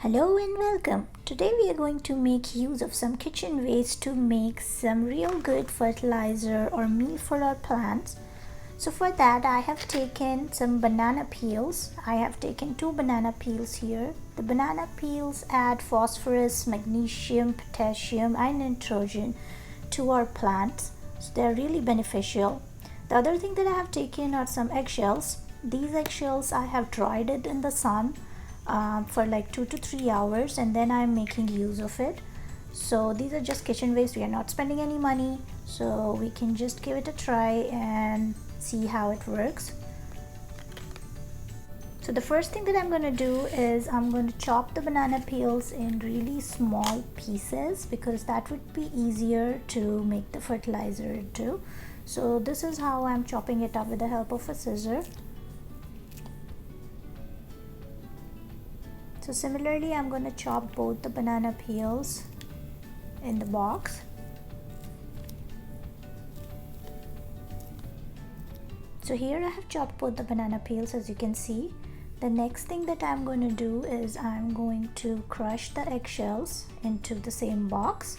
Hello and welcome. Today we are going to make use of some kitchen waste to make some real good fertilizer or meal for our plants. So for that I have taken some banana peels. I have taken 2 banana peels here. The banana peels add phosphorus, magnesium, potassium and nitrogen to our plants. So they are really beneficial. The other thing that I have taken are some eggshells. These eggshells I have dried it in the sun for like 2 to 3 hours and then I'm making use of it. So these are just kitchen waste. We are not spending any money, so we can just give it a try and see how it works. So the first thing that I'm going to do is I'm going to chop the banana peels in really small pieces because that would be easier to make the fertilizer into. So this is how I'm chopping it up with the help of a scissor. So similarly, I'm going to chop both the banana peels in the box. So here I have chopped both the banana peels, as you can see. The next thing that I'm going to do is I'm going to crush the eggshells into the same box,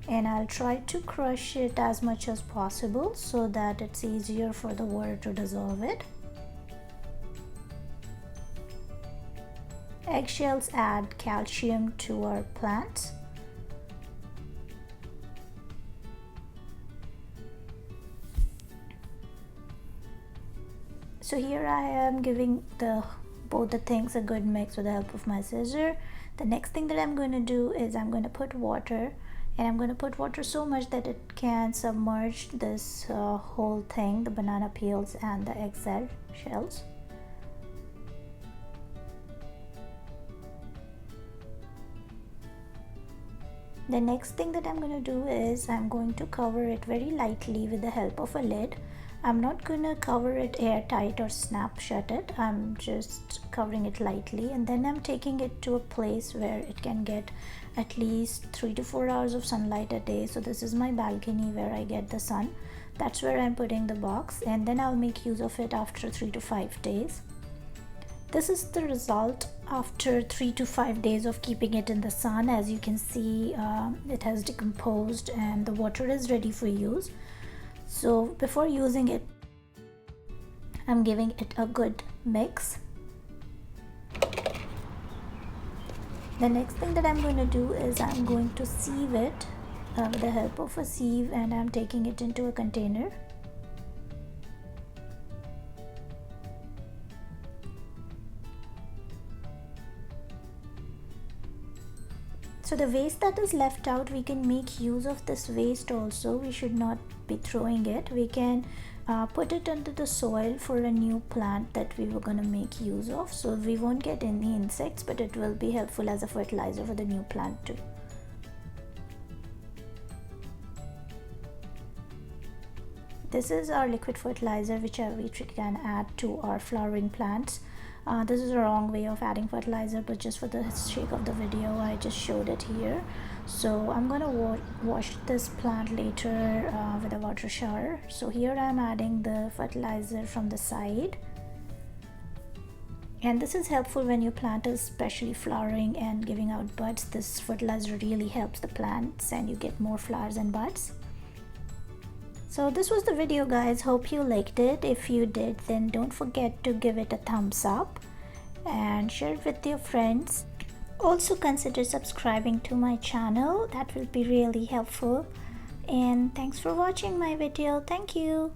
and I'll try to crush it as much as possible so that it's easier for the water to dissolve it. Eggshells add calcium to our plants. So here I am giving both the things a good mix with the help of my scissor. The next thing that I'm going to do is I'm going to put water, and I'm going to put water so much that it can submerge this whole thing, the banana peels and the eggshell shells. The next thing that I'm going to do is I'm going to cover it very lightly with the help of a lid. I'm not going to cover it airtight or snap shut it. I'm just covering it lightly, and then I'm taking it to a place where it can get at least 3 to 4 hours of sunlight a day. So this is my balcony where I get the sun. That's where I'm putting the box, and then I'll make use of it after 3 to 5 days. This is the result after 3 to 5 days of keeping it in the sun. As you can see, it has decomposed and the water is ready for use. So before using it, I'm giving it a good mix. The next thing that I'm going to do is I'm going to sieve it with the help of a sieve, and I'm taking it into a container. So the waste that is left out, we can make use of this waste also. We should not be throwing it. We can put it under the soil for a new plant that we were going to make use of. So we won't get any insects, but it will be helpful as a fertilizer for the new plant too. This is our liquid fertilizer which we can add to our flowering plants. This is a wrong way of adding fertilizer, but just for the sake of the video I just showed it here. So I'm gonna wash this plant later with a water shower. So here I'm adding the fertilizer from the side, and this is helpful when your plant is especially flowering and giving out buds. This fertilizer really helps the plants and you get more flowers and buds. So this was the video, guys. Hope you liked it. If you did, then don't forget to give it a thumbs up and share it with your friends. Also consider subscribing to my channel. That will be really helpful. And thanks for watching my video. Thank you.